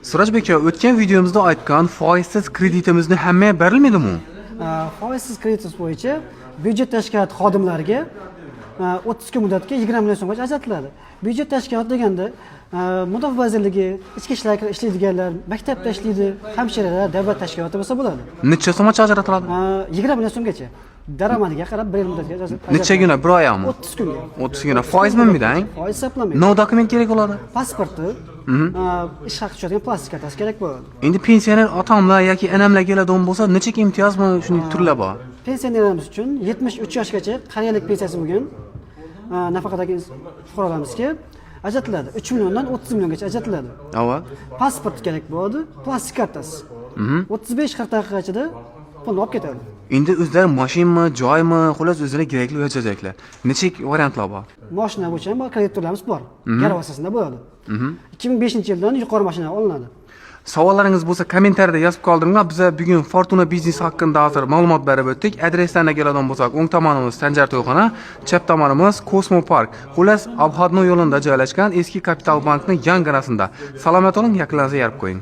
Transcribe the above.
Surajbek aka, o'tgan videomizda aytgan foizsiz kreditimizni hammaga berilmaydimi? Foizsiz kredit bo'yicha byudjet tashkiloti xodimlariga 30 kun muddatga 20 million so'mgacha ajratiladi. Byudjet tashkiloti deganda Mudofaa vazirligi, ichki ishlar ishlaydiganlar, maktabda ishlaydi, hamshiralar, davlat tashkiloti bo'lsa bo'ladi. Necha so'mgacha ajratiladi? 20 million so'mgacha. Daromadiga qarab 1 yil muddatga ajratiladi. Necha kun, bir oymi? 30 kunga. 30 kun. Foizmi dang? Foiz hisoblanmaydi. No dokument kerak bo'ladi. Pasporti, ish haqi tushadigan plastik kartasi kerak bo'ladi. Endi pensioner otamlar yoki onamlar keladigan bo'lsa, necha imtiyozmi shunday turlar bor? Pensionerlarimiz uchun 73 yoshgacha qariyalik pensiyasi bo'lgan nafaqadagi fuqarolarımizga ajratiladi. 3 milliondan 30 milliongacha ajratiladi. Ava. Pasport kerak bo'ladi, plastik kartasi. 35-40 daqiqa ichida pulni olib ketadi. Endi o'zlari mashinami, joymi, xullas o'zlari kerakli o'lchayacaklar. Necha variantlar bor? Mashina bo'yicha ham kredit turlarimiz bor. Garov asosida bo'ladi. 2005-yildan yuqori mashina olinadi. Savollaringiz bo'lsa kommentariyada yozib qoldiringlar. Biz bugun Fortuna biznes haqida hozir ma'lumot berib o'tdik. Adreslarga keladigan bo'lsak, o'ng tomonimiz Sanjar to'yxona, chap tomonimiz Cosmo Park. Xullas, Abhodno yo'lida joylashgan eski Kapital bankning yonginasida. Salomat bo'ling, yaqinlaringizga yarib qo'ying.